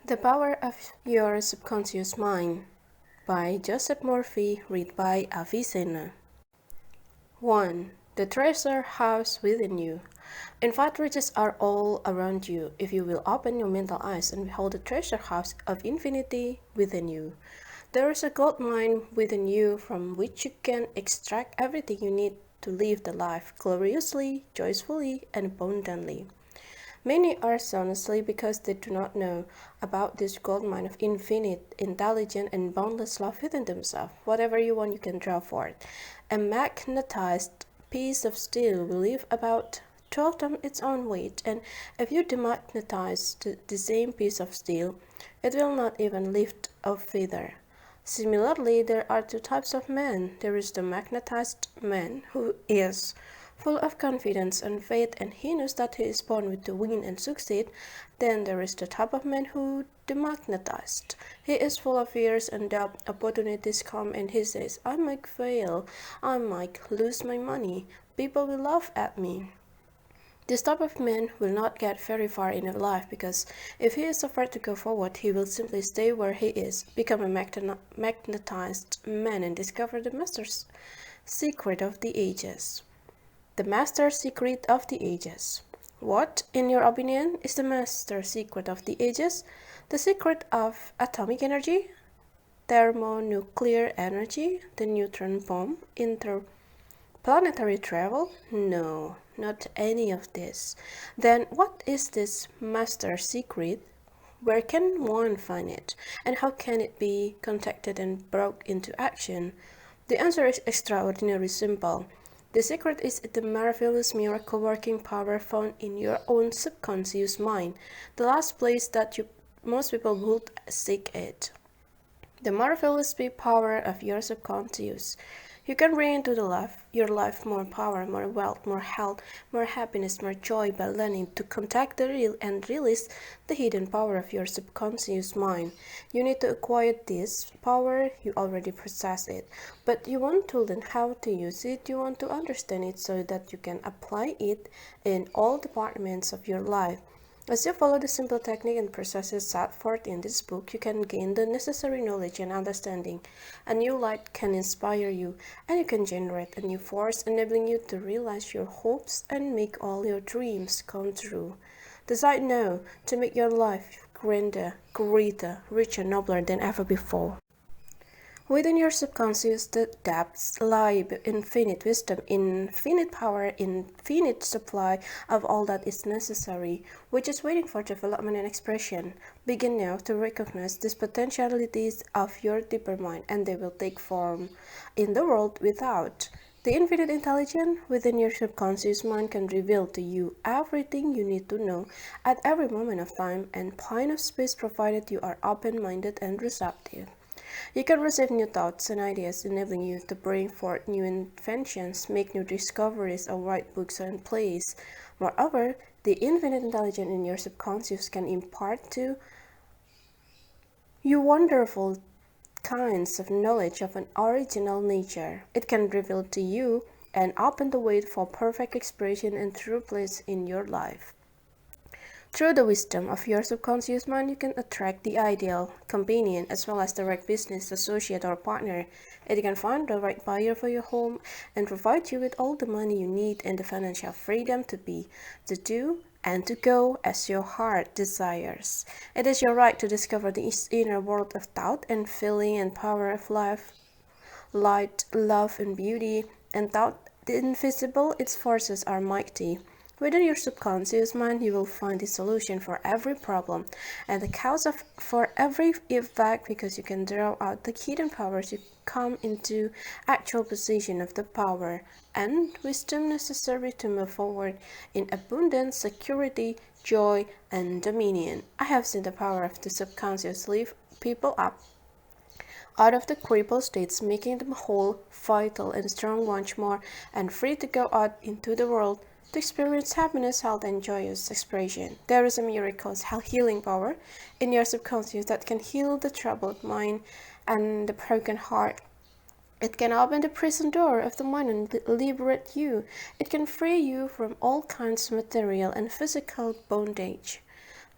The Power of Your Subconscious Mind by Joseph Murphy, read by Avicenna. 1. The treasure house within you. In fact, riches are all around you if you will open your mental eyes and behold the treasure house of infinity within you. There is a gold mine within you from which you can extract everything you need to live the life gloriously, joyfully, and abundantly. Many are sound asleep because they do not know about this gold mine of infinite, intelligent, and boundless love within themselves. Whatever you want, you can draw for it. A magnetized piece of steel will live about 12 times its own weight, and if you demagnetize the same piece of steel, it will not even lift a feather. Similarly, there are two types of men. There is the magnetized man, who is full of confidence and faith, and he knows that he is born with the win and succeed. Then there is the type of man who demagnetized. He is full of fears and doubt. Opportunities come and he says, I might fail, I might lose my money, people will laugh at me. This type of man will not get very far in life because if he is afraid to go forward, he will simply stay where he is, become a magnetized man, and discover the master's secret of the ages. The master secret of the ages. What, in your opinion, is the master secret of the ages? The secret of atomic energy? Thermonuclear energy? The neutron bomb? Interplanetary travel? No, not any of this. Then what is this master secret? Where can one find it? And how can it be contacted and brought into action? The answer is extraordinarily simple. The secret is the marvelous miracle-working power found in your own subconscious mind, the last place that most people would seek it. The marvelous power of your subconscious. You can bring into your life more power, more wealth, more health, more happiness, more joy by learning to contact the real and release the hidden power of your subconscious mind. You need to acquire this power, you already possess it, but you want to learn how to use it, you want to understand it so that you can apply it in all departments of your life. As you follow the simple technique and processes set forth in this book, you can gain the necessary knowledge and understanding. A new light can inspire you, and you can generate a new force enabling you to realize your hopes and make all your dreams come true. Decide now to make your life grander, greater, richer, nobler than ever before. Within your subconscious, the depths lie infinite wisdom, infinite power, infinite supply of all that is necessary, which is waiting for development and expression. Begin now to recognize these potentialities of your deeper mind, and they will take form in the world without. The infinite intelligence within your subconscious mind can reveal to you everything you need to know at every moment of time and point of space, provided you are open-minded and receptive. You can receive new thoughts and ideas, enabling you to bring forth new inventions, make new discoveries, or write books and plays. Moreover, the infinite intelligence in your subconscious can impart to you wonderful kinds of knowledge of an original nature. It can reveal to you and open the way for perfect expression and true place in your life. Through the wisdom of your subconscious mind, you can attract the ideal companion as well as the right business associate or partner. It can find the right buyer for your home and provide you with all the money you need and the financial freedom to be, to do, and to go as your heart desires. It is your right to discover the inner world of thought and feeling and power of life, light, love, and beauty. And thought, the invisible, its forces are mighty. Within your subconscious mind, you will find the solution for every problem and the cause for every effect, because you can draw out the hidden powers. You come into actual possession of the power and wisdom necessary to move forward in abundance, security, joy, and dominion. I have seen the power of the subconscious lift people up out of the crippled states, making them whole, vital, and strong once more, and free to go out into the world to experience happiness, health, and joyous expression. There is a miracle healing power in your subconscious that can heal the troubled mind and the broken heart. It can open the prison door of the mind and liberate you. It can free you from all kinds of material and physical bondage.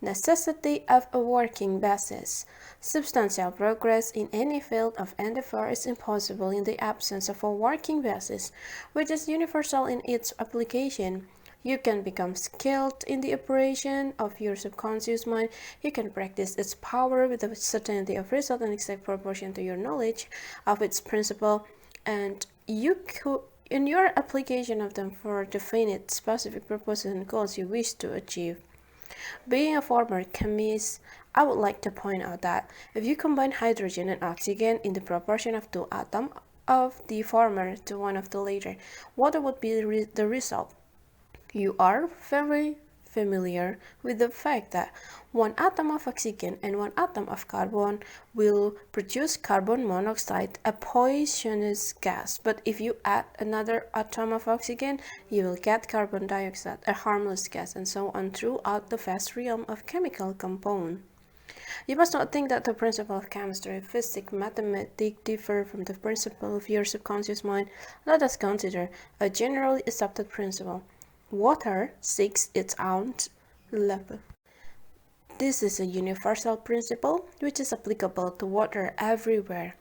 Necessity of a working basis. Substantial progress in any field of endeavor is impossible in the absence of a working basis, which is universal in its application. You can become skilled in the operation of your subconscious mind. You can practice its power with a certainty of result and exact proportion to your knowledge of its principle, and you could, in your application of them for definite specific purposes and goals you wish to achieve. Being a former chemist, I would like to point out that if you combine hydrogen and oxygen in the proportion of 2 atoms of the former to 1 of the latter, what would be the result? You are very familiar with the fact that 1 atom of oxygen and 1 atom of carbon will produce carbon monoxide, a poisonous gas. But if you add another atom of oxygen, you will get carbon dioxide, a harmless gas, and so on throughout the vast realm of chemical compound. You must not think that the principle of chemistry, physics, mathematics differ from the principle of your subconscious mind. Let us consider a generally accepted principle. Water seeks its own level. This is a universal principle which is applicable to water everywhere.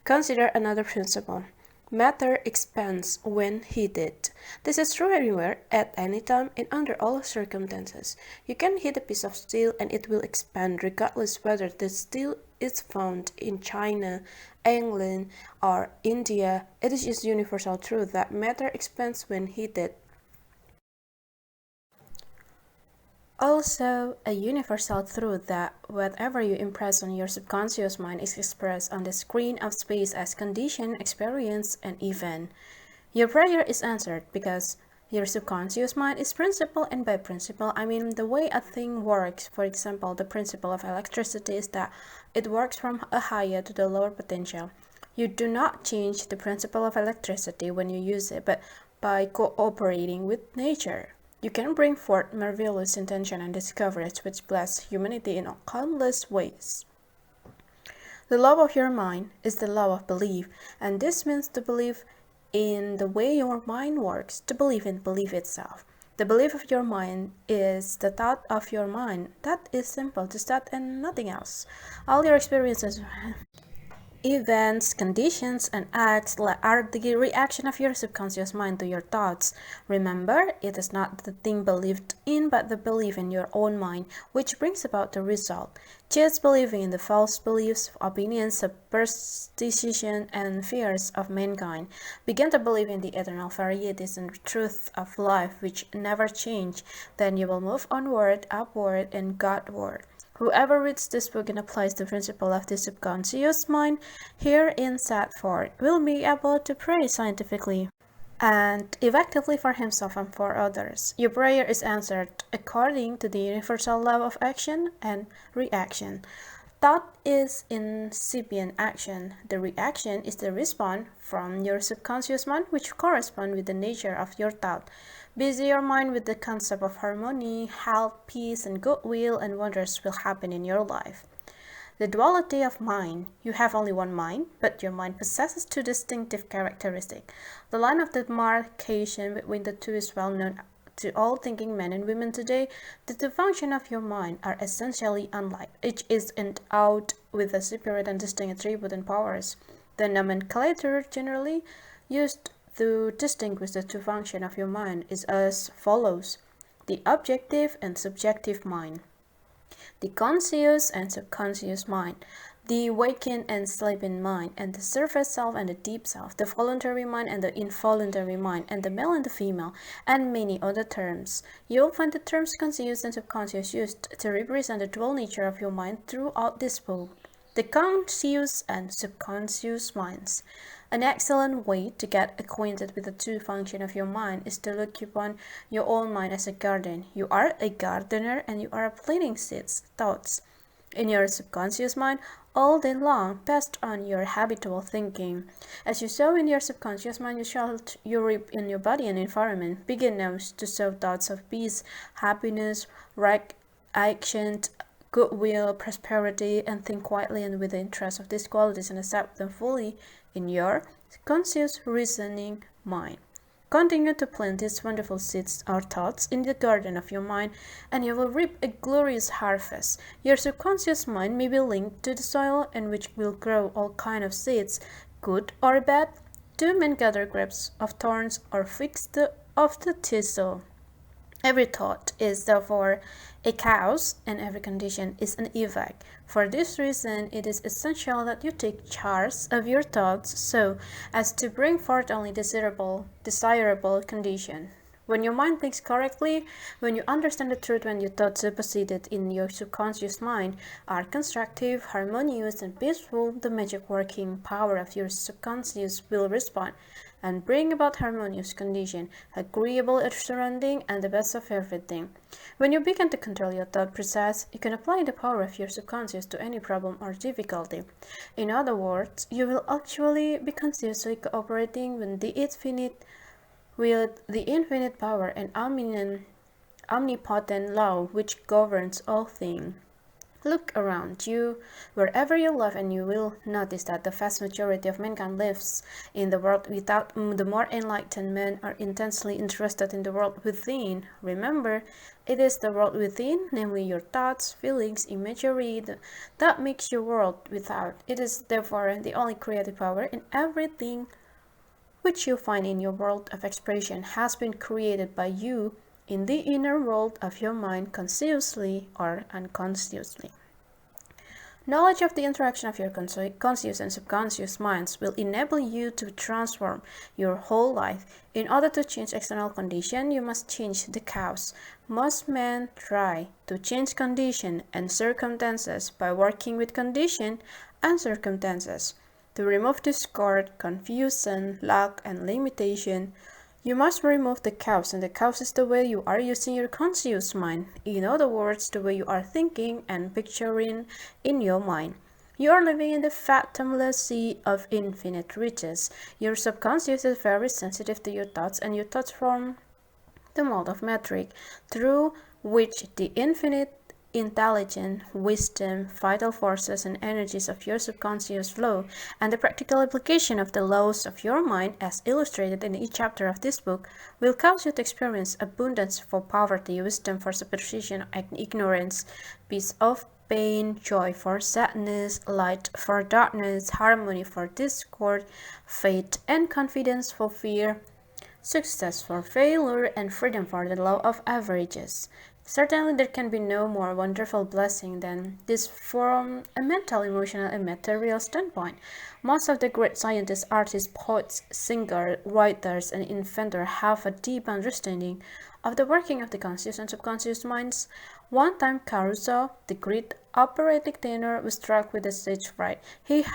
Consider another principle. Matter expands when heated. This is true everywhere, at any time, and under all circumstances. You can heat a piece of steel and it will expand regardless whether the steel is found in China, England, or India. It is just universal truth that matter expands when heated. Also, a universal truth that whatever you impress on your subconscious mind is expressed on the screen of space as condition, experience, and event. Your prayer is answered because your subconscious mind is principle, and by principle, I mean the way a thing works. For example, the principle of electricity is that it works from a higher to the lower potential. You do not change the principle of electricity when you use it, but by cooperating with nature. You can bring forth marvelous invention and discoveries which bless humanity in countless ways. The law of your mind is the law of belief, and this means to believe in the way your mind works, to believe in belief itself. The belief of your mind is the thought of your mind. That is simple, just that and nothing else. All your experiences, events, conditions, and acts are the reaction of your subconscious mind to your thoughts. Remember, it is not the thing believed in, but the belief in your own mind, which brings about the result. Just believing in the false beliefs, opinions, superstition, and fears of mankind. Begin to believe in the eternal varieties and truth of life, which never change. Then you will move onward, upward, and Godward. Whoever reads this book and applies the principle of the subconscious mind herein set forth will be able to pray scientifically and effectively for himself and for others. Your prayer is answered according to the universal law of action and reaction. Thought is incipient action. The reaction is the response from your subconscious mind which corresponds with the nature of your thought. Busy your mind with the concept of harmony, health, peace, and goodwill, and wonders will happen in your life. The duality of mind. You have only one mind, but your mind possesses two distinctive characteristics. The line of demarcation between the two is well known to all thinking men and women today. The two functions of your mind are essentially unlike. Each is endowed with a separate and distinct attribute and powers. The nomenclature generally used to distinguish the two functions of your mind is as follows: the objective and subjective mind, the conscious and subconscious mind, the waking and sleeping mind, and the surface self and the deep self, the voluntary mind and the involuntary mind, and the male and the female, and many other terms. You will find the terms conscious and subconscious used to represent the dual nature of your mind throughout this book. The conscious and subconscious minds. An excellent way to get acquainted with the two functions of your mind is to look upon your own mind as a garden. You are a gardener and you are planting seeds, thoughts, in your subconscious mind all day long, based on your habitual thinking. As you sow in your subconscious mind, you reap in your body and environment. Begin now to sow thoughts of peace, happiness, right action, goodwill, prosperity, and think quietly and with the interest of these qualities and accept them fully in your conscious reasoning mind. continue to plant these wonderful seeds or thoughts in the garden of your mind, and you will reap a glorious harvest. Your subconscious mind may be linked to the soil, in which will grow all kinds of seeds, good or bad. Two men gather grapes of thorns or figs of the thistle. Every thought is therefore a cause, and every condition is an effect. For this reason, it is essential that you take charge of your thoughts so as to bring forth only desirable condition. When your mind thinks correctly, when you understand the truth, when your thoughts deposited in your subconscious mind are constructive, harmonious, and peaceful, the magic working power of your subconscious will respond and bring about harmonious condition, agreeable surrounding, and the best of everything. When you begin to control your thought process, you can apply the power of your subconscious to any problem or difficulty. In other words, you will actually be consciously cooperating with the infinite power and omnipotent law which governs all things. Look around you, wherever you live, and you will notice that the vast majority of mankind lives in the world without. The more enlightened men are intensely interested in the world within. Remember, it is the world within, namely your thoughts, feelings, imagery, that makes your world without. It is therefore the only creative power in everything which you find in your world of expression has been created by you in the inner world of your mind, consciously or unconsciously. Knowledge of the interaction of your conscious and subconscious minds will enable you to transform your whole life. In order to change external condition, you must change the cause. Most men try to change condition and circumstances by working with condition and circumstances. To remove discord, confusion, lack, and limitation, you must remove the cause, and the cause is the way you are using your conscious mind. In other words, the way you are thinking and picturing in your mind. You are living in the fathomless sea of infinite riches. Your subconscious is very sensitive to your thoughts, and your thoughts form the mold of metric through which the infinite intelligence, wisdom, vital forces, and energies of your subconscious flow, and the practical application of the laws of your mind, as illustrated in each chapter of this book, will cause you to experience abundance for poverty, wisdom for superstition and ignorance, peace of pain, joy for sadness, light for darkness, harmony for discord, faith and confidence for fear, success for failure, and freedom for the law of averages. Certainly there can be no more wonderful blessing than this from a mental, emotional, and material standpoint. Most of the great scientists, artists, poets, singers, writers, and inventors have a deep understanding of the working of the conscious and subconscious minds. One time Caruso, the great operatic tenor, was struck with a stage fright. He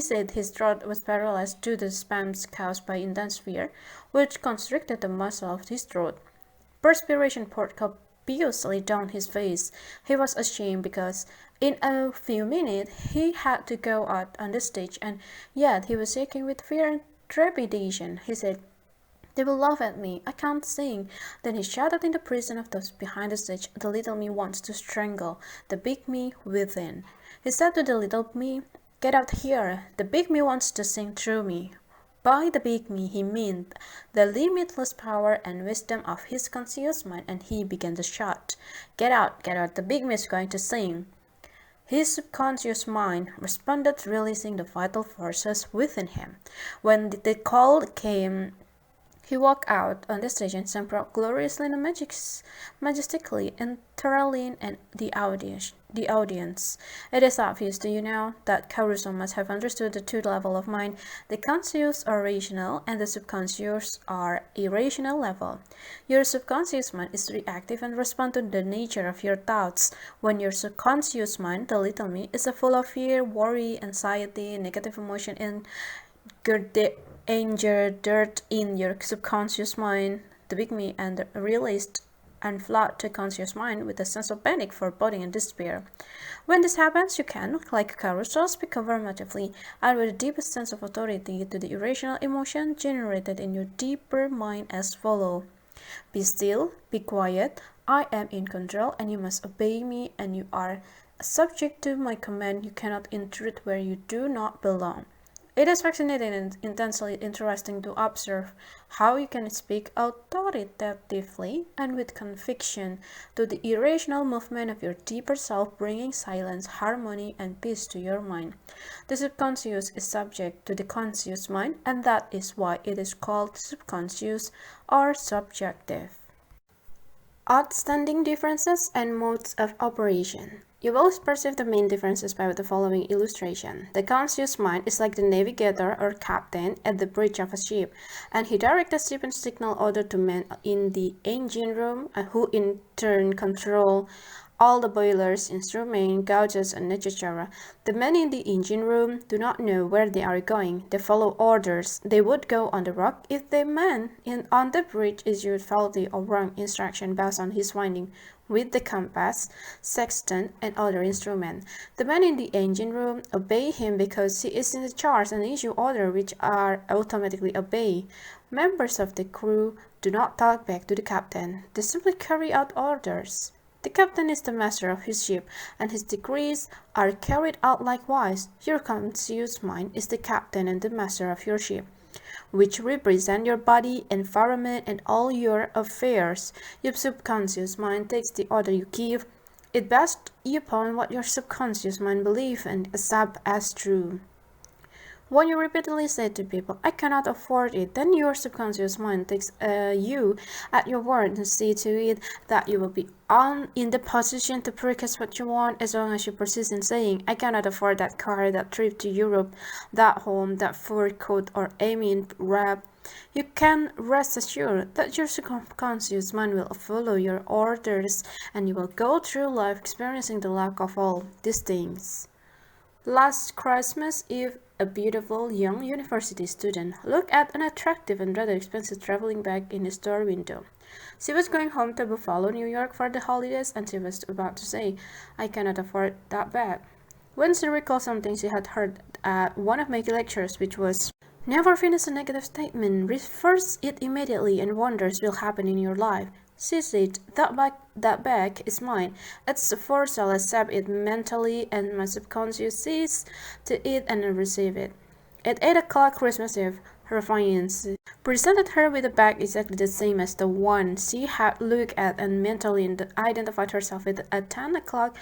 said his throat was paralyzed due to spasms caused by intense fear, which constricted the muscle of his throat. Perspiration poured copiously down his face. He was ashamed because in a few minutes he had to go out on the stage, and yet he was shaking with fear and trepidation. He said, "They will laugh at me. I can't sing." Then he shouted in the prison of those behind the stage, "The little me wants to strangle the big me within." He said to the little me, "Get out here. The big me wants to sing through me." By the big me, he meant the limitless power and wisdom of his conscious mind, and he began to shout, get out, the big me is going to sing." His subconscious mind responded, releasing the vital forces within him. When the call came, he walked out on the stage and sang gloriously and majestically, enthralling the audience. It is obvious to you now that Caruso must have understood the two levels of mind. The conscious are rational, and the subconscious are irrational level. Your subconscious mind is reactive and responds to the nature of your thoughts. When your subconscious mind, the little me, is full of fear, worry, anxiety, negative emotion, and anger, dirt in your subconscious mind, the big me, and released and flood the conscious mind with a sense of panic, foreboding, and despair. When this happens, you can, like Caruso, speak affirmatively and with the deepest sense of authority to the irrational emotion generated in your deeper mind as follows: "Be still, be quiet, I am in control, and you must obey me, and you are subject to my command. You cannot intrude where you do not belong." It is fascinating and intensely interesting to observe how you can speak authoritatively and with conviction to the irrational movement of your deeper self, bringing silence, harmony, and peace to your mind. The subconscious is subject to the conscious mind, and that is why it is called subconscious or subjective. Outstanding differences and modes of operation. You will perceive the main differences by the following illustration. The conscious mind is like the navigator or captain at the bridge of a ship, and he directs the ship and signal order to men in the engine room, who in turn control all the boilers, instruments, gauges, and etc. The men in the engine room do not know where they are going. They follow orders. They would go on the rock if the man on the bridge issued faulty or wrong instruction based on his finding with the compass, sextant, and other instruments. The men in the engine room obey him because he is in charge and issue orders which are automatically obeyed. Members of the crew do not talk back to the captain. They simply carry out orders. The captain is the master of his ship, and his decrees are carried out likewise. Your conscious mind is the captain and the master of your ship, which represent your body, environment, and all your affairs. Your subconscious mind takes the order you give. It based upon what your subconscious mind believes and accepts as true. When you repeatedly say to people, I cannot afford it, then your subconscious mind takes you at your word and see to it that you will be in the position to purchase what you want as long as you persist in saying, I cannot afford that car, that trip to Europe, that home, that fur coat, or Amy wrap. You can rest assured that your subconscious mind will follow your orders and you will go through life experiencing the lack of all these things. Last Christmas Eve, a beautiful young university student looked at an attractive and rather expensive traveling bag in a store window. She was going home to Buffalo, New York for the holidays, and she was about to say, I cannot afford that bag, when she recalled something she had heard at one of my lectures, which was, never finish a negative statement, reverse it immediately and wonders will happen in your life. She said, that bag is mine. It's for sale, accept it mentally, and my subconscious sees to it and receive it. At 8 o'clock Christmas Eve, her fiancé presented her with a bag exactly the same as the one she had looked at and mentally identified herself with at 10 o'clock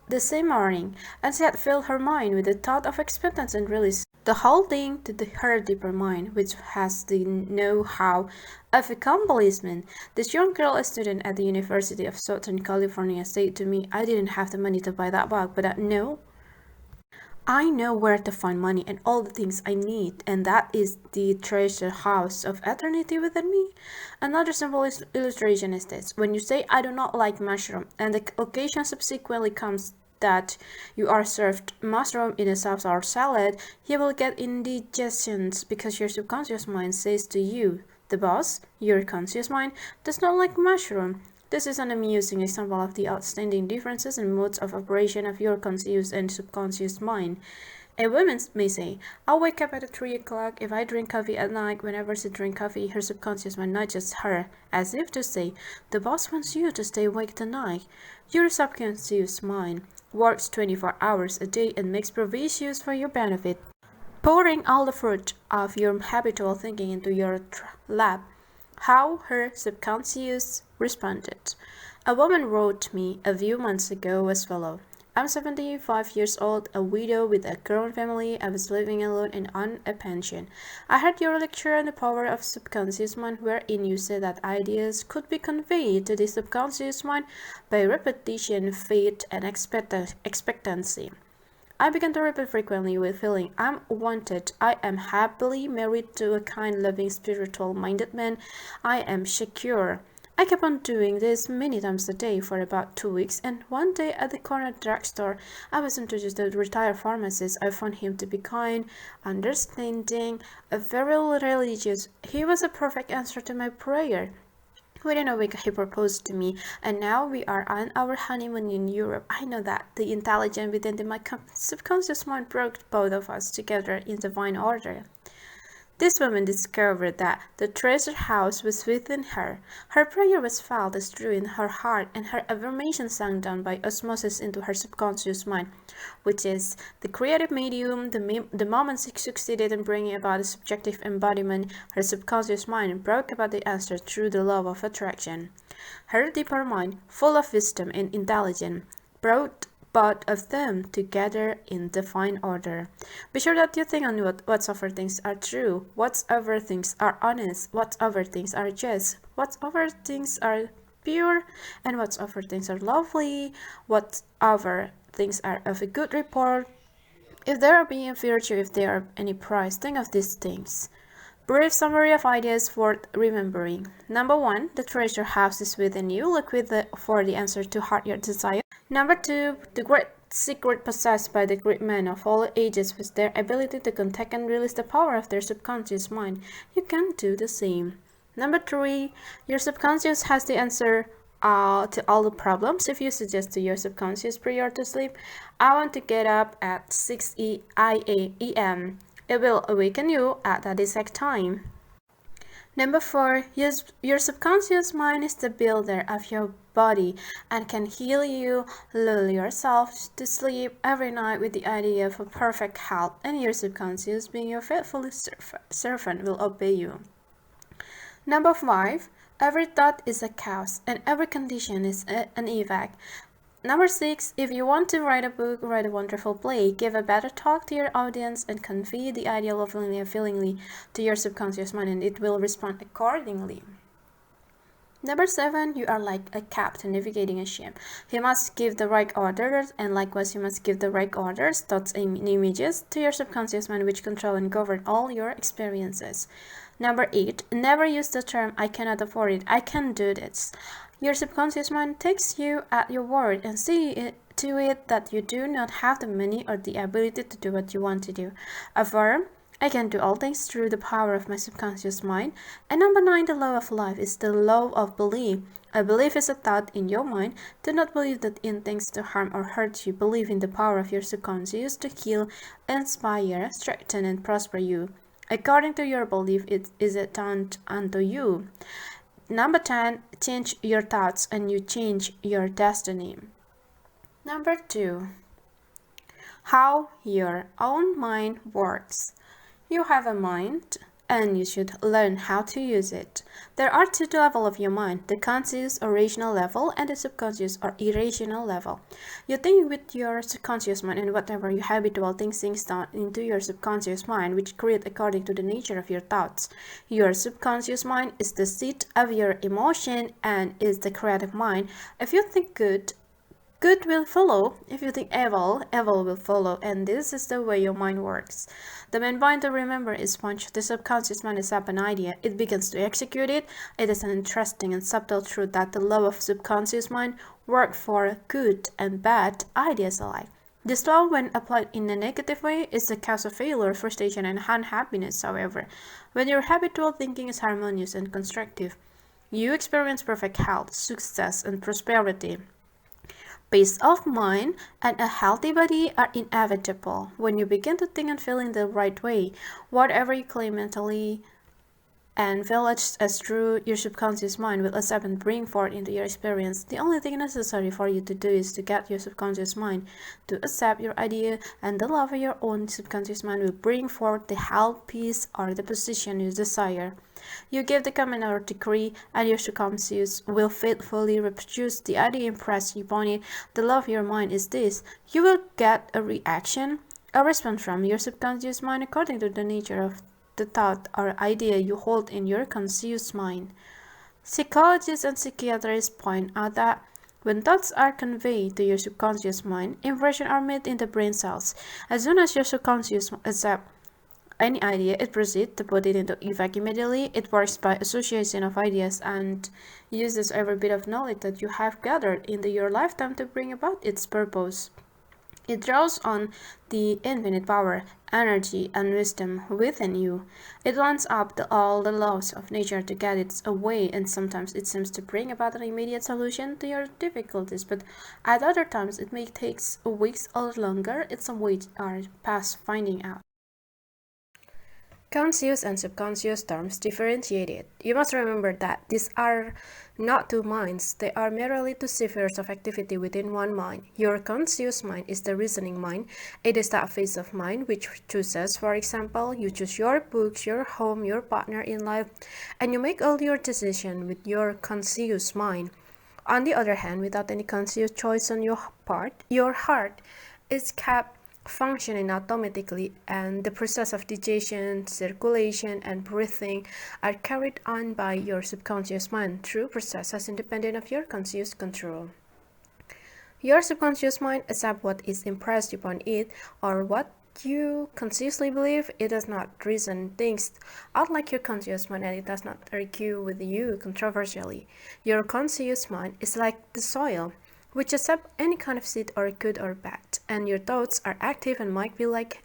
the same morning, and she had filled her mind with the thought of acceptance and release. The whole thing to her deeper mind, which has the know-how of accomplishment. This young girl, a student at the University of Southern California, said to me, I didn't have the money to buy that bag, but I know where to find money and all the things I need, and that is the treasure house of eternity within me. Another simple illustration is this. When you say, I do not like mushroom, and the occasion subsequently comes that you are served mushroom in a sauce or salad, you will get indigestions because your subconscious mind says to you, the boss, your conscious mind, does not like mushroom. This is an amusing example of the outstanding differences in modes of operation of your conscious and subconscious mind. A woman may say, I'll wake up at 3 o'clock if I drink coffee at night. Whenever she drinks coffee, her subconscious mind nudges her, as if to say, the boss wants you to stay awake tonight. Your subconscious mind works 24 hours a day and makes provisions for your benefit, pouring all the fruit of your habitual thinking into your lap. How her subconscious responded. A woman wrote me a few months ago as follows. I'm 75 years old, a widow with a grown family. I was living alone and on a pension. I heard your lecture on the power of subconscious mind, wherein you said that ideas could be conveyed to the subconscious mind by repetition, faith, and expectancy. I began to repeat frequently with feeling I'm wanted. I am happily married to a kind, loving, spiritual-minded man. I am secure. I kept on doing this many times a day for about 2 weeks, and one day at the corner drugstore, I was introduced to the retired pharmacist. I found him to be kind, understanding, very religious. He was a perfect answer to my prayer. Within a week, he proposed to me, and now we are on our honeymoon in Europe. I know that the intelligence within my subconscious mind brought both of us together in divine order. This woman discovered that the treasure house was within her. Her prayer was felt as true in her heart, and her affirmation sank down by osmosis into her subconscious mind, which is the creative medium. The moment she succeeded in bringing about a subjective embodiment, her subconscious mind brought about the answer through the law of attraction. Her deeper mind, full of wisdom and intelligence, brought both of them together in divine order. Be sure that you think on whatsoever things are true, whatsoever things are honest, whatsoever things are just, whatsoever things are pure, and whatsoever things are lovely, whatever things are of a good report. If there be a virtue, if there are any price, think of these things. Brief summary of ideas worth remembering. Number 1, the treasure house is within you. Look for the answer to heart your desire. Number 2, the great secret possessed by the great men of all ages was their ability to contact and release the power of their subconscious mind. You can do the same. Number 3, your subconscious has the answer to all the problems. If you suggest to your subconscious prior to sleep, I want to get up at 6 a.m. It will awaken you at that exact time. Number 4, your subconscious mind is the builder of your body and can heal you, lull yourself to sleep every night with the idea of a perfect health, and your subconscious, being your faithful servant, will obey you. Number 5, every thought is a cause and every condition is an effect. Number 6, if you want to write a book, write a wonderful play, give a better talk to your audience, and convey the idea lovingly and feelingly to your subconscious mind, and it will respond accordingly. Number 7, you are like a captain navigating a ship. You must give the right orders, and likewise you must give the right orders, thoughts and images to your subconscious mind, which control and govern all your experiences. Number 8, never use the term I cannot afford it, I can do this. Your subconscious mind takes you at your word and see to it that you do not have the money or the ability to do what you want to do. Affirm, I can do all things through the power of my subconscious mind. And number 9, the law of life is the law of belief. A belief is a thought in your mind. Do not believe that in things to harm or hurt you. Believe in the power of your subconscious to heal, inspire, strengthen, and prosper you. According to your belief, it is done unto you. Number 10, change your thoughts and you change your destiny. Number 2, how your own mind works. You have a mind and you should learn how to use it. There are 2 levels of your mind, the conscious or rational level and the subconscious or irrational level. You think with your subconscious mind, and whatever your habitual things sinks down into your subconscious mind, which create according to the nature of your thoughts. Your subconscious mind is the seat of your emotion and is the creative mind. If you think good, good will follow. If you think evil, evil will follow. And this is the way your mind works. The main point to remember is once the subconscious mind is up an idea, it begins to execute it. It is an interesting and subtle truth that the law of subconscious mind works for good and bad ideas alike. This law, when applied in a negative way, is the cause of failure, frustration, and unhappiness. However, when your habitual thinking is harmonious and constructive, you experience perfect health, success, and prosperity. Peace of mind and a healthy body are inevitable when you begin to think and feel in the right way. Whatever you claim mentally and feel as true, your subconscious mind will accept and bring forth into your experience. The only thing necessary for you to do is to get your subconscious mind to accept your idea, and the love of your own subconscious mind will bring forth the health, peace, or the position you desire. You give the command or decree, and your subconscious will faithfully reproduce the idea impressed upon it. The law of your mind is this: you will get a reaction, a response from your subconscious mind according to the nature of the thought or idea you hold in your conscious mind. Psychologists and psychiatrists point out that when thoughts are conveyed to your subconscious mind, impressions are made in the brain cells. As soon as your subconscious accepts any idea, it proceeds to put it into effect immediately. It works by association of ideas and uses every bit of knowledge that you have gathered in your lifetime to bring about its purpose. It draws on the infinite power, energy, and wisdom within you. It lines up all the laws of nature to get its way, and sometimes it seems to bring about an immediate solution to your difficulties, but at other times it may take weeks or longer. It's some ways are past finding out. Conscious and subconscious terms differentiated. You must remember that these are not two minds, they are merely two spheres of activity within one mind. Your conscious mind is the reasoning mind. It is that phase of mind which chooses, for example, you choose your books, your home, your partner in life, and you make all your decisions with your conscious mind. On the other hand, without any conscious choice on your part, your heart is kept functioning automatically, and the process of digestion, circulation, and breathing are carried on by your subconscious mind through processes independent of your conscious control. Your subconscious mind accepts what is impressed upon it or what you consciously believe. It does not reason things out like your conscious mind, and it does not argue with you controversially. Your conscious mind is like the soil, which accept any kind of seed or good or bad, and your thoughts are active and might be like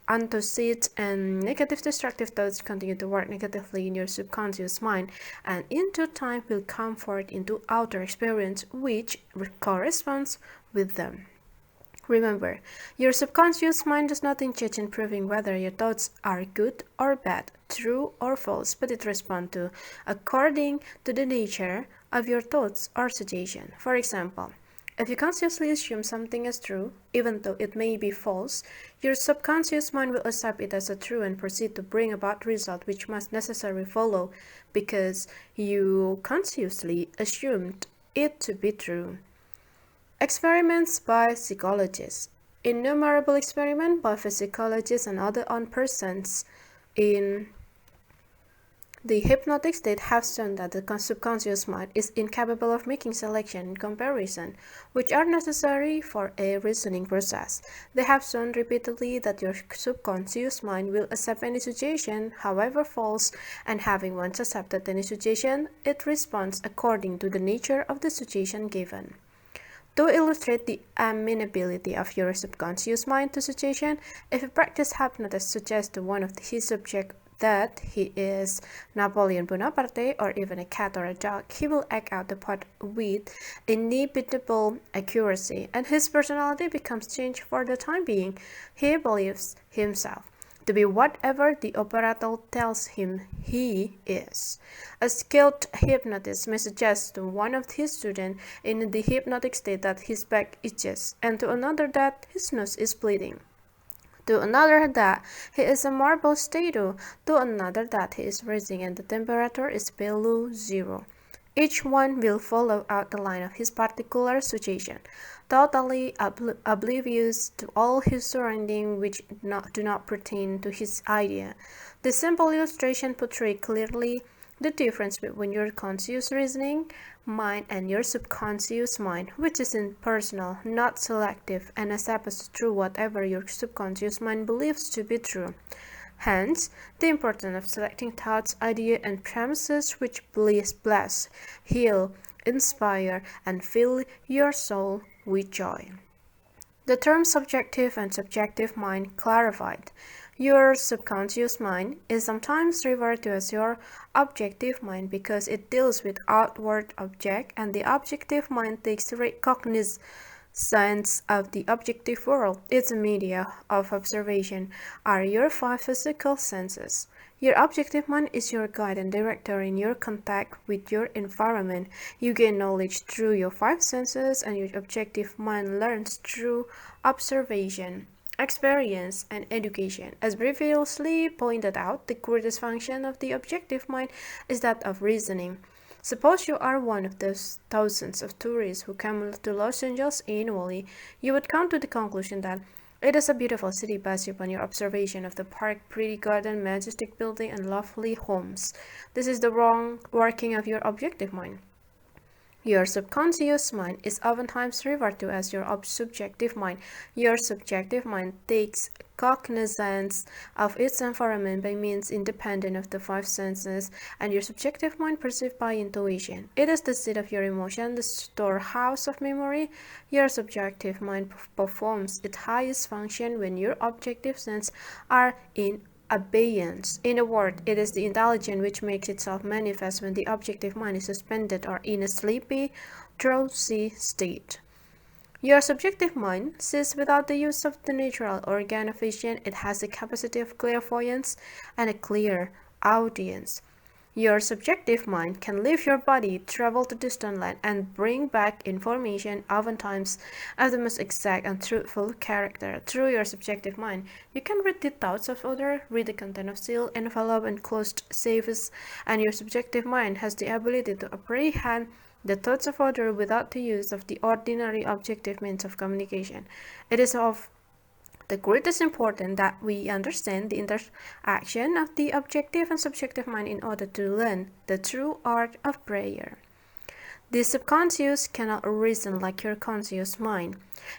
unto seeds, and negative destructive thoughts continue to work negatively in your subconscious mind, and in due time will come forth into outer experience which corresponds with them. Remember, your subconscious mind does not engage in proving whether your thoughts are good or bad, true or false, but it responds to according to the nature of your thoughts or situation. For example, if you consciously assume something as true, even though it may be false, your subconscious mind will accept it as a true and proceed to bring about result which must necessarily follow because you consciously assumed it to be true. Experiments by psychologists. Innumerable experiments by psychologists and other on persons in the hypnotic state have shown that the subconscious mind is incapable of making selection and comparison, which are necessary for a reasoning process. They have shown repeatedly that your subconscious mind will accept any suggestion, however false, and having once accepted any suggestion, it responds according to the nature of the suggestion given. To illustrate the amenability of your subconscious mind to suggestion, if a practiced hypnotist suggests to one of his subjects that he is Napoleon Bonaparte or even a cat or a dog, he will act out the part with inimitable accuracy, and his personality becomes changed for the time being. He believes himself to be whatever the operator tells him he is. A skilled hypnotist may suggest to one of his students in the hypnotic state that his back itches, and to another that his nose is bleeding, to another that he is a marble statue, to another that he is freezing and the temperature is below zero. Each one will follow out the line of his particular suggestion, totally oblivious to all his surroundings which do not pertain to his idea. This simple illustration portrays clearly the difference between your conscious reasoning mind and your subconscious mind, which is impersonal, not selective, and accepts as true whatever your subconscious mind believes to be true. Hence, the importance of selecting thoughts, ideas, and premises which bless, heal, inspire, and fill your soul with joy. The terms subjective and subjective mind clarified. Your subconscious mind is sometimes referred to as your objective mind because it deals with outward object, and the objective mind takes cognizance of the objective world. Its media of observation are your five physical senses. Your objective mind is your guide and director in your contact with your environment. You gain knowledge through your five senses, and your objective mind learns through observation, experience, and education. As previously pointed out, the greatest function of the objective mind is that of reasoning. Suppose you are one of those thousands of tourists who come to Los Angeles annually. You would come to the conclusion that it is a beautiful city based upon your observation of the park, pretty garden, majestic building, and lovely homes. This is the wrong working of your objective mind. Your subconscious mind is oftentimes referred to as your subjective mind. Your subjective mind takes cognizance of its environment by means independent of the five senses, and your subjective mind perceives by intuition. It is the seat of your emotion, the storehouse of memory. Your subjective mind performs its highest function when your objective senses are in abeyance. In a word, it is the intelligence which makes itself manifest when the objective mind is suspended or in a sleepy, drowsy state. Your subjective mind sees without the use of the natural organ of vision. It has the capacity of clairvoyance and a clear audience. Your subjective mind can leave your body, travel to distant land, and bring back information, oftentimes of the most exact and truthful character. Through your subjective mind, you can read the thoughts of others, read the content of sealed, enveloped, and closed safes, and your subjective mind has the ability to apprehend the thoughts of others without the use of the ordinary objective means of communication. It is of the greatest importance that we understand the interaction of the objective and subjective mind in order to learn the true art of prayer. The subconscious cannot reason like your conscious mind.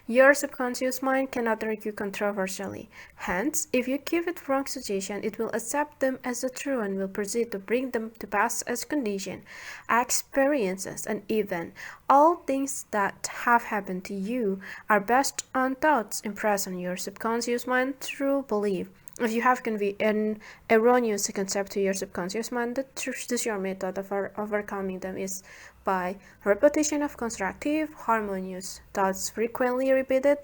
Your subconscious mind cannot argue controversially. Hence, if you give it wrong suggestion, it will accept them as the true and will proceed to bring them to pass as condition, experiences, and event. All things that have happened to you are based on thoughts impressed on your subconscious mind through belief. If you have conveyed an erroneous concept to your subconscious mind, the sure method of overcoming them is by repetition of constructive, harmonious thoughts frequently repeated,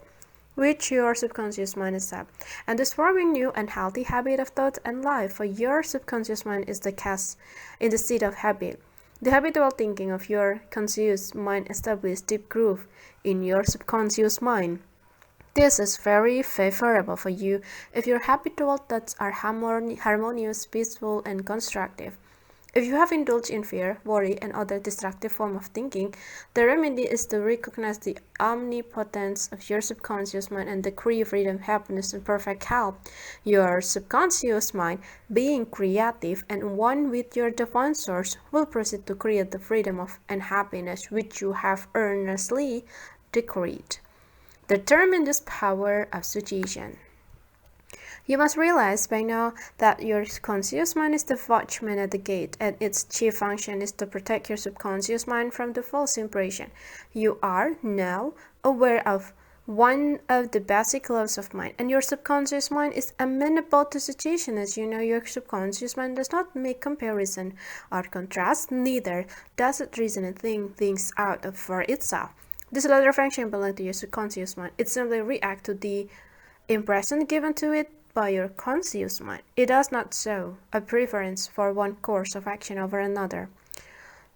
which your subconscious mind accepts, and thus forming new and healthy habit of thought and life. For your subconscious mind is the cast in the seed of habit. The habitual thinking of your conscious mind establishes deep groove in your subconscious mind. This is very favorable for you if your habitual thoughts are harmonious, peaceful, and constructive. If you have indulged in fear, worry, and other destructive forms of thinking, the remedy is to recognize the omnipotence of your subconscious mind and decree freedom, happiness, and perfect health. Your subconscious mind, being creative and one with your divine source, will proceed to create the freedom and happiness which you have earnestly decreed. Determine this power of suggestion. You must realize by now that your conscious mind is the watchman at the gate, and its chief function is to protect your subconscious mind from the false impression. You are now aware of one of the basic laws of mind, and your subconscious mind is amenable to suggestion. As you know, your subconscious mind does not make comparison or contrast, neither does it reason and think things out for itself. This latter function belongs to your subconscious mind. It simply reacts to the impression given to it by your conscious mind. It does not show a preference for one course of action over another.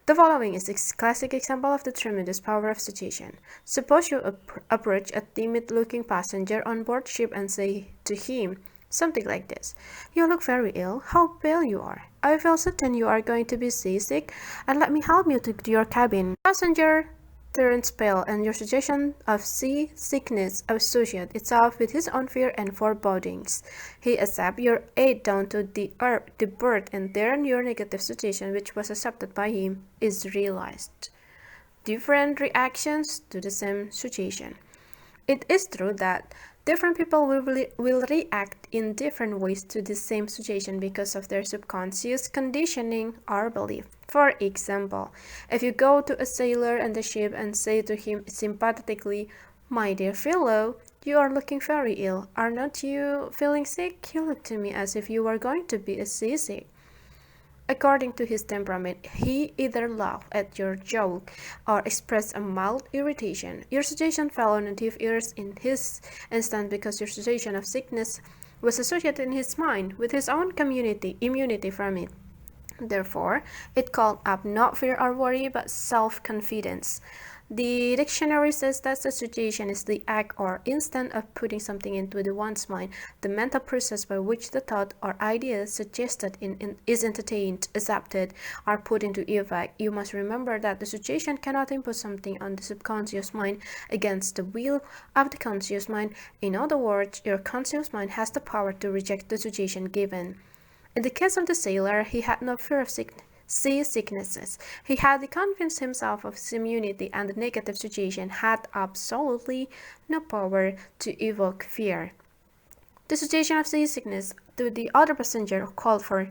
The following is a classic example of the tremendous power of suggestion. Suppose you approach a timid-looking passenger on board ship and say to him something like this: "You look very ill. How pale you are. I feel certain you are going to be seasick, and let me help you to your cabin." The passenger turns pale, and your suggestion of seasickness associates itself with his own fear and forebodings. He accepts your aid down to the berth, and then your negative suggestion, which was accepted by him, is realized. Different reactions to the same suggestion. It is true that different people will react in different ways to the same suggestion because of their subconscious conditioning or belief. For example, if you go to a sailor on the ship and say to him sympathetically, "My dear fellow, you are looking very ill. Are not you feeling sick? You look to me as if you were going to be seasick." According to his temperament, he either laughed at your joke or expressed a mild irritation. Your suggestion fell on deaf ears in his instance because your suggestion of sickness was associated in his mind with his own immunity from it. Therefore, it called up not fear or worry, but self-confidence. The dictionary says that the suggestion is the act or instant of putting something into one's mind, the mental process by which the thought or idea suggested is entertained, accepted, or put into effect. You must remember that the suggestion cannot impose something on the subconscious mind against the will of the conscious mind. In other words, your conscious mind has the power to reject the suggestion given. In the case of the sailor, he had no fear of seasicknesses. He had convinced himself of his immunity, and the negative suggestion had absolutely no power to evoke fear. The suggestion of seasickness to the other passenger called for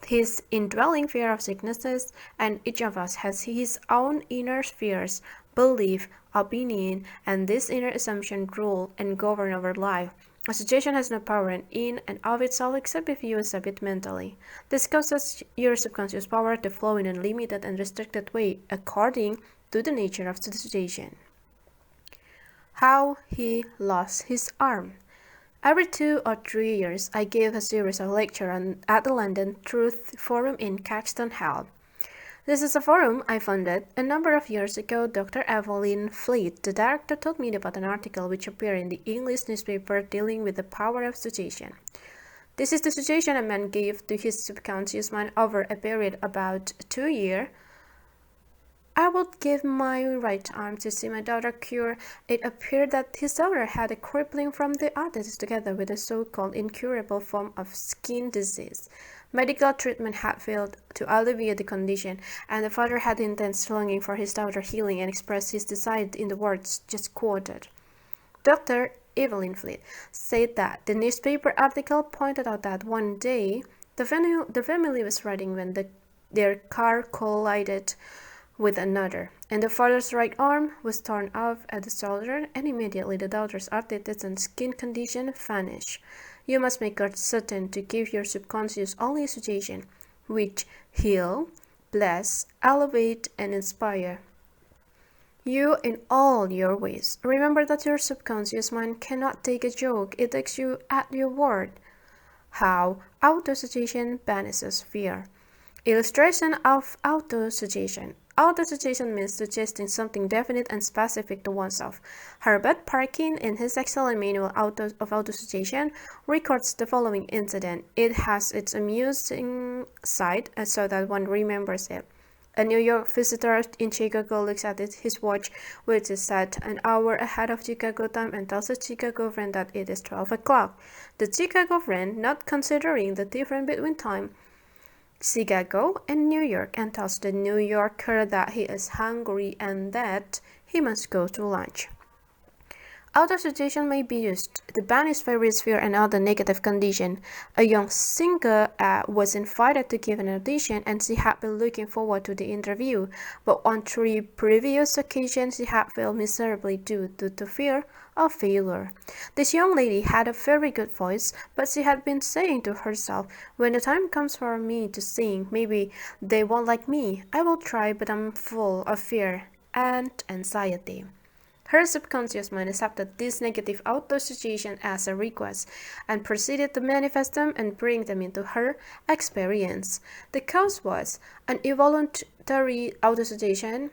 his indwelling fear of sicknesses, and each of us has his own inner fears, belief, opinion, and this inner assumption rule and govern our life. A suggestion has no power in and of itself except if you accept it mentally. This causes your subconscious power to flow in a limited and restricted way according to the nature of the suggestion. How he lost his arm. Every 2 or 3 years, I gave a series of lectures at the London Truth Forum in Caxton Hall. This is a forum I founded a number of years ago. Dr. Evelyn Fleet, the director, told me about an article which appeared in the English newspaper dealing with the power of suggestion. This is the suggestion a man gave to his subconscious mind over a period about 2 years. I would give my right arm to see my daughter cure. It appeared that his daughter had a crippling from the arthritis together with a so-called incurable form of skin disease. Medical treatment had failed to alleviate the condition, and the father had intense longing for his daughter's healing and expressed his desire in the words just quoted. Dr. Evelyn Fleet said that the newspaper article pointed out that one day the family was riding when their car collided with another, and the father's right arm was torn off at the shoulder, and immediately the daughter's arthritis and skin condition vanished. You must make certain to give your subconscious only a suggestion which heal, bless, elevate, and inspire you in all your ways. Remember that your subconscious mind cannot take a joke, it takes you at your word. How autosuggestion banishes fear. Illustration of autosuggestion. Autosuggestion means suggesting something definite and specific to oneself. Herbert Parkin, in his excellent manual of autosuggestion, records the following incident. It has its amusing side so that one remembers it. A New York visitor in Chicago looks at his watch, which is set an hour ahead of Chicago time, and tells his Chicago friend that it is 12 o'clock. The Chicago friend, not considering the difference between time, Chicago and New York, and tells the New Yorker that he is hungry and that he must go to lunch. Autosuggestion may be used to banish various fear and other negative conditions. A young singer was invited to give an audition, and she had been looking forward to the interview, but on 3 previous occasions she had failed miserably due to fear of failure. This young lady had a very good voice, but she had been saying to herself, when the time comes for me to sing, maybe they won't like me. I will try, but I'm full of fear and anxiety. Her subconscious mind accepted this negative autosuggestion as a request and proceeded to manifest them and bring them into her experience. The cause was an involuntary autosuggestion,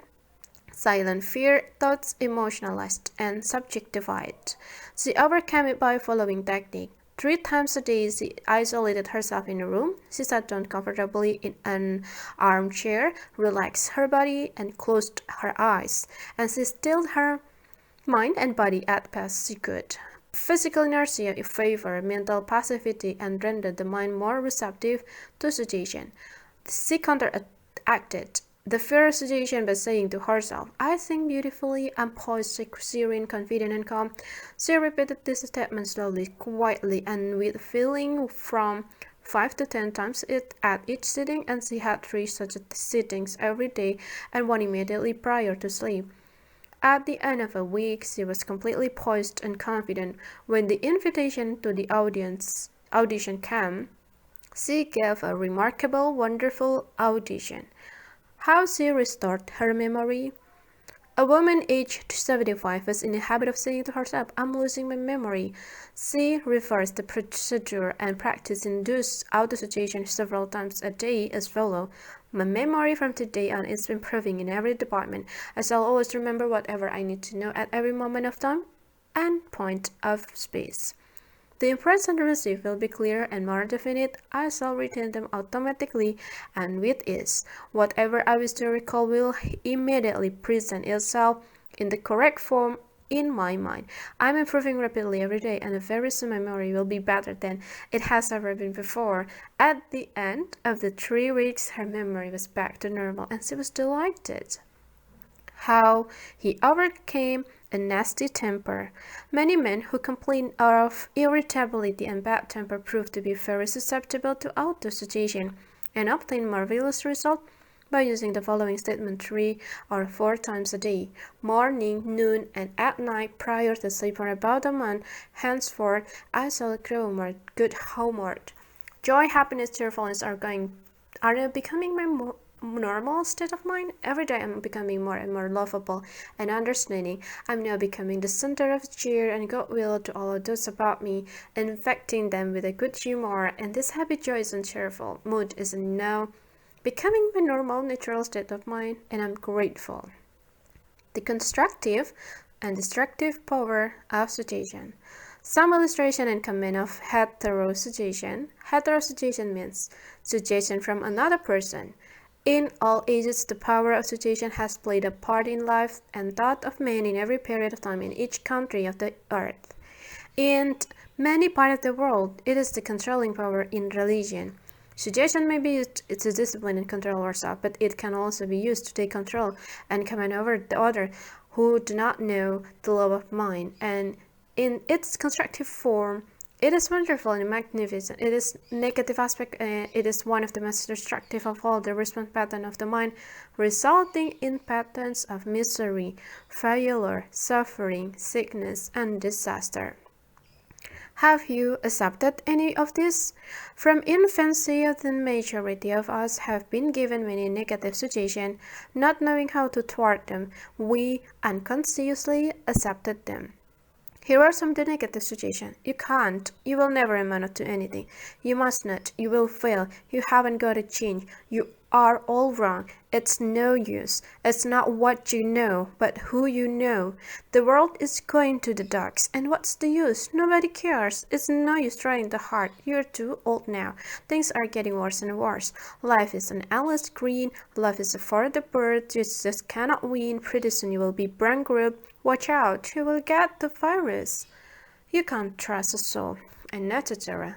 silent fear, thoughts emotionalized and subjectified. She overcame it by following technique. 3 times a day, she isolated herself in a room. She sat down comfortably in an armchair, relaxed her body, and closed her eyes, and she stilled her mind and body as best she could. Physical inertia favored mental passivity and rendered the mind more receptive to suggestion. She counteracted the fear suggestion by saying to herself, I think beautifully, I'm poised, serene, confident, and calm. She repeated this statement slowly, quietly, and with feeling from 5 to 10 times at each sitting, and she had 3 such sittings every day and one immediately prior to sleep. At the end of a week, she was completely poised and confident. When the invitation to the audition came, she gave a remarkable, wonderful audition. How she restored her memory. A woman aged 75 was in the habit of saying to herself, I'm losing my memory. She reversed the procedure and practiced induced autosuggestion several times a day as follows. My memory from today on is improving in every department. I shall always remember whatever I need to know at every moment of time and point of space. The impression received will be clearer and more definite. I shall retain them automatically and with ease. Whatever I wish to recall will immediately present itself in the correct form in my mind. I'm improving rapidly every day, and very soon my memory will be better than it has ever been before. At the end of the 3 weeks, her memory was back to normal, and she was delighted. How he overcame a nasty temper. Many men who complain of irritability and bad temper prove to be very susceptible to autosuggestion and obtain marvelous results by using the following statement 3 or 4 times a day, morning, noon, and at night prior to sleep for about a month. Henceforth, I shall grow more good-humored. Joy, happiness, cheerfulness are becoming my normal state of mind. Every day I'm becoming more and more lovable and understanding. I'm now becoming the center of cheer and goodwill to all of those about me, infecting them with a good humor, and this happy, joyous, and cheerful mood is now becoming my normal, natural state of mind, and I'm grateful. The constructive and destructive power of suggestion. Some illustration and comment of heterosuggestion. Heterosuggestion means suggestion from another person. In all ages, the power of suggestion has played a part in life and thought of men in every period of time in each country of the earth. In many parts of the world, it is the controlling power in religion. Suggestion may be used to discipline and control ourselves, but it can also be used to take control and command over the other who do not know the law of mind. And in its constructive form, it is wonderful and magnificent. It is negative aspect. It is one of the most destructive of all the response pattern of the mind, resulting in patterns of misery, failure, suffering, sickness, and disaster. Have you accepted any of this? From infancy, the majority of us have been given many negative suggestions, not knowing how to thwart them. We unconsciously accepted them. Here are some of the negative suggestions. You can't. You will never amount to anything. You must not. You will fail. You haven't got a change. You are all wrong. It's no use. It's not what you know, but who you know. The world is going to the dogs, and what's the use? Nobody cares. It's no use trying hard. You're too old now. Things are getting worse and worse. Life is an endless green. Life is for the birds. You just cannot win. Pretty soon you will be bankrupt. Watch out, you will get the virus. You can't trust a soul, and etc.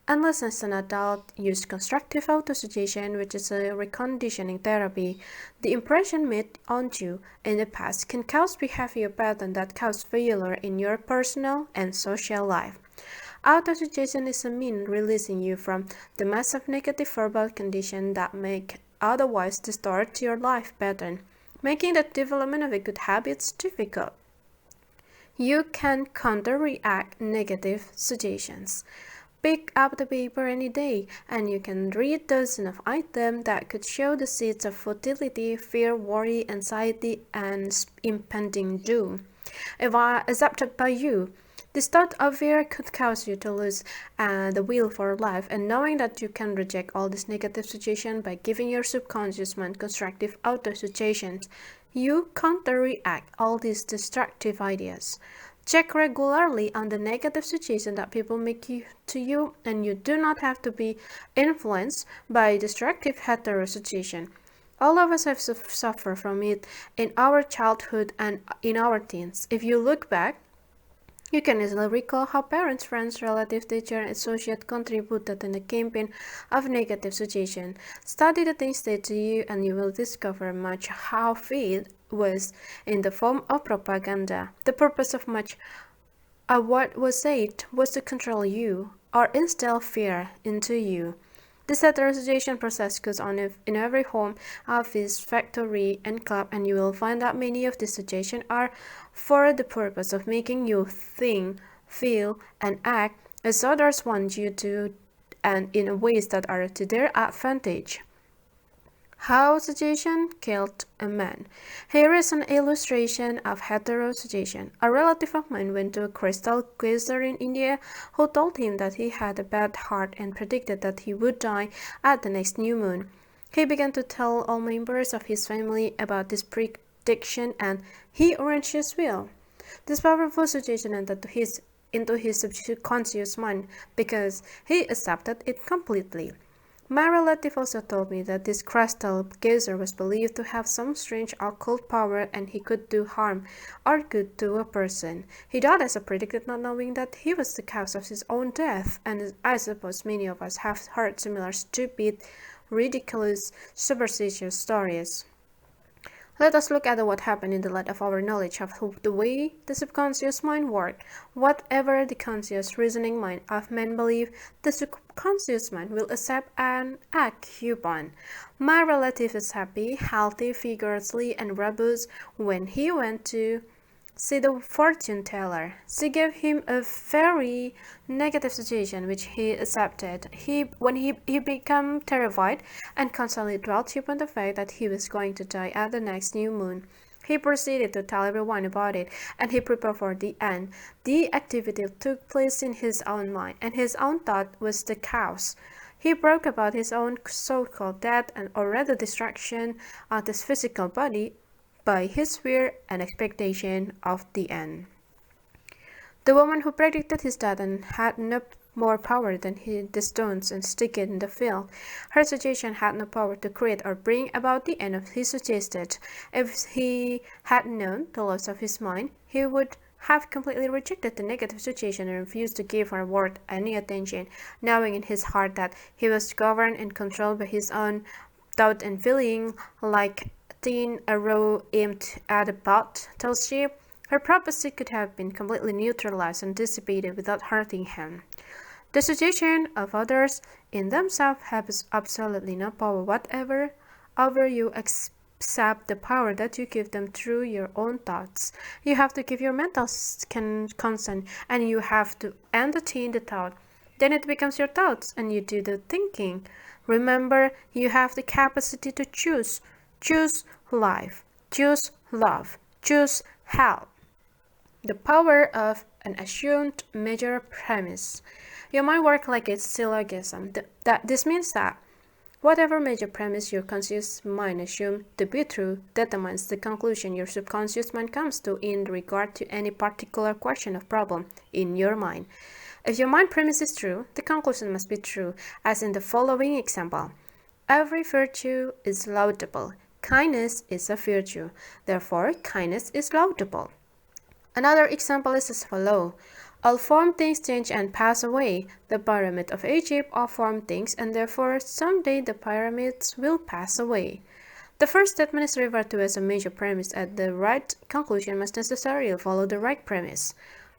Unless as an adult used constructive autosuggestion, which is a reconditioning therapy, the impression made on you in the past can cause behavior pattern that cause failure in your personal and social life. Autosuggestion is a means releasing you from the mass of negative verbal conditions that make otherwise distort your life pattern, making the development of a good habits difficult. You can counter-react negative suggestions. Pick up the paper any day, and you can read dozens of items that could show the seeds of futility, fear, worry, anxiety, and impending doom. If accepted by you, this thought of fear could cause you to lose the will for life, and knowing that you can reject all these negative suggestions by giving your subconscious mind constructive auto-suggestions, you counter-react all these destructive ideas. Check regularly on the negative suggestion that people make to you, and you do not have to be influenced by destructive heterosuggestion. All of us have suffered from it in our childhood and in our teens. If you look back, you can easily recall how parents, friends, relatives, teachers, and associates contributed in the campaign of negative suggestion. Study the things said to you, and you will discover much how faith was in the form of propaganda. The purpose of much of what was said was to control you or instill fear into you. This heterosuggestion process goes on in every home, office, factory, and club, and you will find that many of these suggestions are for the purpose of making you think, feel, and act as others want you to, and in ways that are to their advantage. How suggestion killed a man. Here is an illustration of heterosuggestion. A relative of mine went to a crystal gazer in India who told him that he had a bad heart and predicted that he would die at the next new moon. He began to tell all members of his family about this prediction, and he arranged his will. This powerful suggestion entered into his subconscious mind because he accepted it completely. My relative also told me that this crystal gazer was believed to have some strange occult power, and he could do harm or good to a person. He died as a predicted, not knowing that he was the cause of his own death, and I suppose many of us have heard similar stupid, ridiculous, superstitious stories. Let us look at what happened in the light of our knowledge of the way the subconscious mind works. Whatever the conscious reasoning mind of men believe, the subconscious mind will accept and act upon. My relative is happy, healthy, vigorously, and robust when he went to See the fortune teller. She gave him a very negative situation which he accepted. When he became terrified and constantly dwelt upon the fact that he was going to die at the next new moon. He proceeded to tell everyone about it, and he prepared for the end. The activity took place in his own mind, and his own thought was the cause. He broke about his own so-called death and or rather destruction of his physical body by his fear and expectation of the end. The woman who predicted his death and had no more power than the stones and stick in the field. Her suggestion had no power to create or bring about the end of his suggested. If he had known the loss of his mind, he would have completely rejected the negative suggestion and refused to give her word any attention, knowing in his heart that he was governed and controlled by his own thought and feeling, like thin arrow aimed at a bottle ship. Her prophecy could have been completely neutralized and dissipated without hurting him. The suggestion of others in themselves has absolutely no power whatever over you except the power that you give them through your own thoughts. You have to give your mental consent, and you have to entertain the thought. Then it becomes your thoughts and you do the thinking. Remember, you have the capacity to choose. Choose life. Choose love. Choose health. The power of an assumed major premise. You might work like a syllogism. This means that whatever major premise your conscious mind assumes to be true determines the conclusion your subconscious mind comes to in regard to any particular question or problem in your mind. If your mind premise is true, the conclusion must be true, as in the following example. Every virtue is laudable. Kindness is a virtue. Therefore, kindness is laudable. Another example is as follows. All formed things change and pass away. The pyramid of Egypt all formed things, and therefore someday the pyramids will pass away. The first statement is referred to as a major premise, and the right conclusion must necessarily follow the right premise.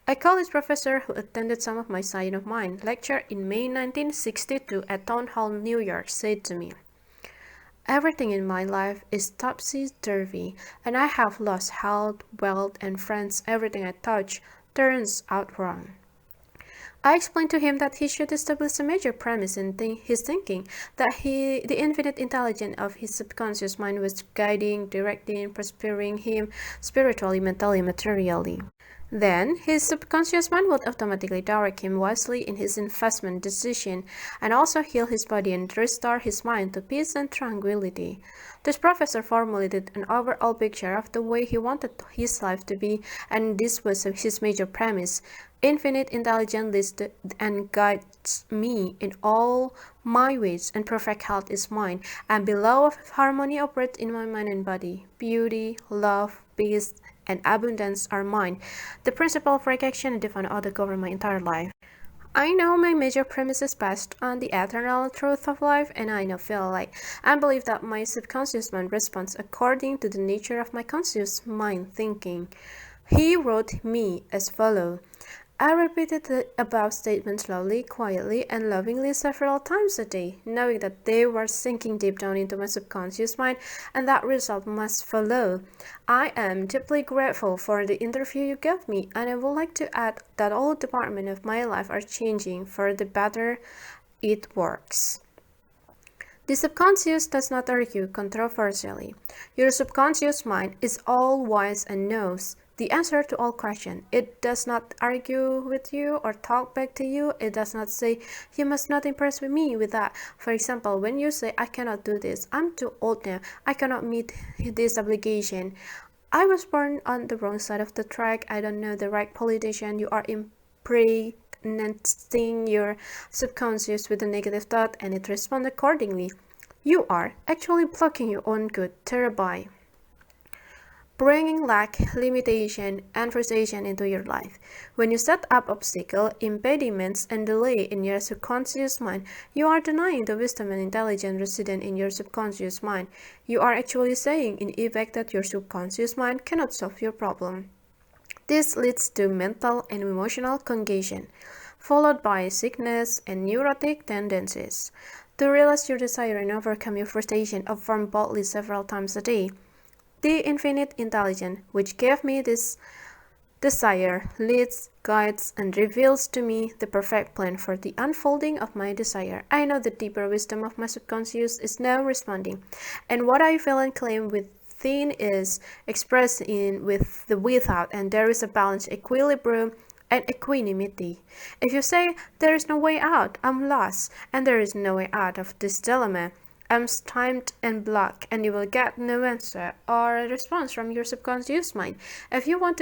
A college professor who attended some of my Science of Mind lecture in May 1962 at Town Hall, New York, said to me, "Everything in my life is topsy-turvy, and I have lost health, wealth, and friends. Everything I touch turns out wrong." I explained to him that he should establish a major premise in his thinking, that the infinite intelligence of his subconscious mind was guiding, directing, prospering him spiritually, mentally, materially. Then, his subconscious mind would automatically direct him wisely in his investment decision and also heal his body and restore his mind to peace and tranquility. This professor formulated an overall picture of the way he wanted his life to be, and this was his major premise. Infinite intelligence leads and guides me in all my ways, and perfect health is mine, and below of harmony operates in my mind and body. Beauty, love, peace, and abundance are mine. The principle of right action and divine order govern my entire life. I know my major premise is based on the eternal truth of life, and I now feel like and believe that my subconscious mind responds according to the nature of my conscious mind thinking. He wrote me as follows. I repeated the above statement slowly, quietly, and lovingly several times a day, knowing that they were sinking deep down into my subconscious mind, and that result must follow. I am deeply grateful for the interview you gave me, and I would like to add that all departments of my life are changing for the better. It works. The subconscious does not argue controversially. Your subconscious mind is all wise and knows the answer to all questions. It does not argue with you or talk back to you. It does not say, "You must not impress with me with that." For example, when you say, "I cannot do this. I'm too old now. I cannot meet this obligation. I was born on the wrong side of the track. I don't know the right politician." You are impregnating your subconscious with a negative thought, and it responds accordingly. You are actually blocking your own good thereby bringing lack, limitation, and frustration into your life. When you set up obstacles, impediments, and delay in your subconscious mind, you are denying the wisdom and intelligence resident in your subconscious mind. You are actually saying, in effect, that your subconscious mind cannot solve your problem. This leads to mental and emotional congestion, followed by sickness and neurotic tendencies. To realize your desire and overcome your frustration, affirm boldly several times a day. The infinite intelligence, which gave me this Desire leads, guides, and reveals to me the perfect plan for the unfolding of my desire. I know the deeper wisdom of my subconscious is now responding, and what I feel and claim within is expressed in with the without, and there is a balanced equilibrium and equanimity. If you say there is no way out, I'm lost, and there is no way out of this dilemma, I'm stymied and blocked, and you will get no answer or a response from your subconscious mind. If you want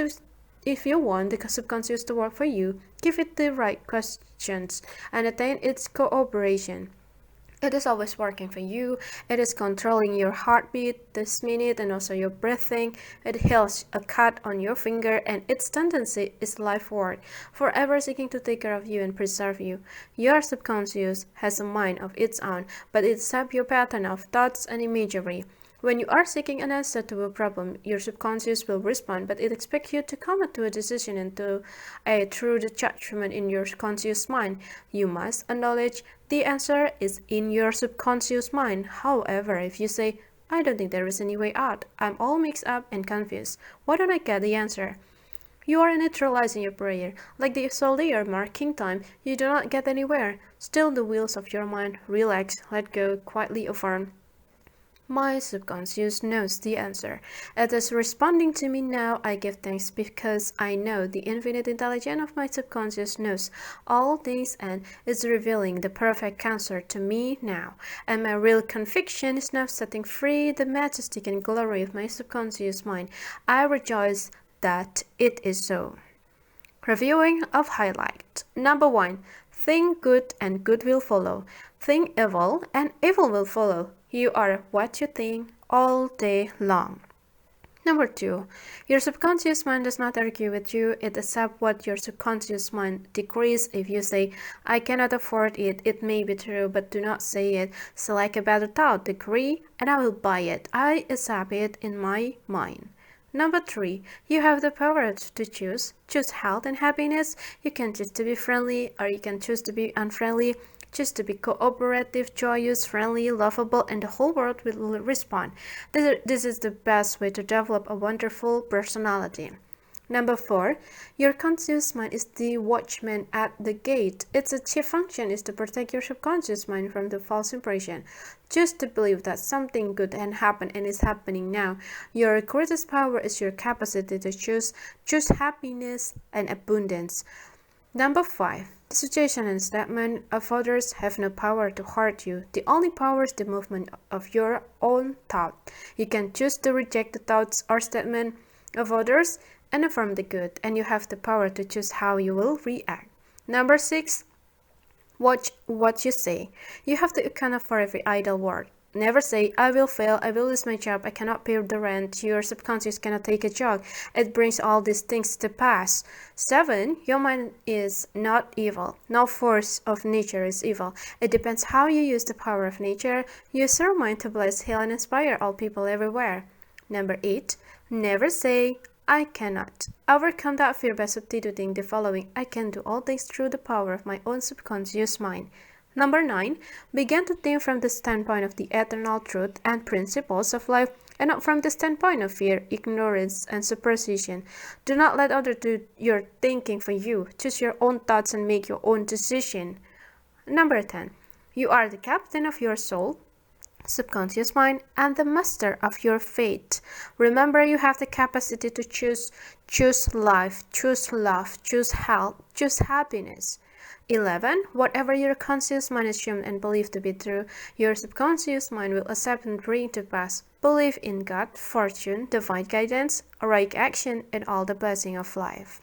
the subconscious to work for you, give it the right questions and attain its cooperation. It is always working for you. It is controlling your heartbeat this minute and also your breathing. It heals a cut on your finger, and its tendency is lifeward, forever seeking to take care of you and preserve you. Your subconscious has a mind of its own, but it accepts your pattern of thoughts and imagery. When you are seeking an answer to a problem, your subconscious will respond, but it expects you to come to a decision and through the judgment in your conscious mind. You must acknowledge the answer is in your subconscious mind. However, if you say, I don't think there is any way out, I'm all mixed up and confused, why don't I get the answer? You are neutralizing your prayer. Like the soldier marking time, you do not get anywhere. Still the wheels of your mind relax, let go, quietly affirm. My subconscious knows the answer. It is responding to me now. I give thanks because I know the infinite intelligence of my subconscious knows all things and is revealing the perfect answer to me now. And my real conviction is now setting free the majesty and glory of my subconscious mind. I rejoice that it is so. Reviewing of highlight. Number 1. Think good and good will follow. Think evil and evil will follow. You are what you think all day long. Number 2. Your subconscious mind does not argue with you. It accepts what your subconscious mind decrees. If you say, I cannot afford it, it may be true, but do not say it. Select a better thought, decree, and I will buy it. I accept it in my mind. Number 3. You have the power to choose. Choose health and happiness. You can choose to be friendly or you can choose to be unfriendly. Choose to be cooperative, joyous, friendly, lovable, and the whole world will respond. This is the best way to develop a wonderful personality. Number 4. Your conscious mind is the watchman at the gate. Its chief function is to protect your subconscious mind from the false impression. Choose to believe that something good can happen and is happening now. Your greatest power is your capacity to choose happiness and abundance. Number 5. The suggestion and statement of others have no power to hurt you. The only power is the movement of your own thought. You can choose to reject the thoughts or statement of others and affirm the good, and you have the power to choose how you will react. Number 6. Watch what you say. You have to account for every idle word. Never say, I will fail, I will lose my job, I cannot pay the rent. Your subconscious cannot take a job. It brings all these things to pass. 7. Your mind is not evil. No force of nature is evil. It depends how you use the power of nature. Use your mind to bless, heal, and inspire all people everywhere. Number 8. Never say, I cannot. Overcome that fear by substituting the following. I can do all things through the power of my own subconscious mind. Number 9. Begin to think from the standpoint of the eternal truth and principles of life, and not from the standpoint of fear, ignorance, and superstition. Do not let others do your thinking for you. Choose your own thoughts and make your own decision. Number 10. You are the captain of your soul, subconscious mind, and the master of your fate. Remember, you have the capacity to choose life, choose love, choose health, choose happiness. 11. Whatever your conscious mind assumes and believes to be true, your subconscious mind will accept and bring to pass. Believe in God, fortune, divine guidance, right action, and all the blessing of life.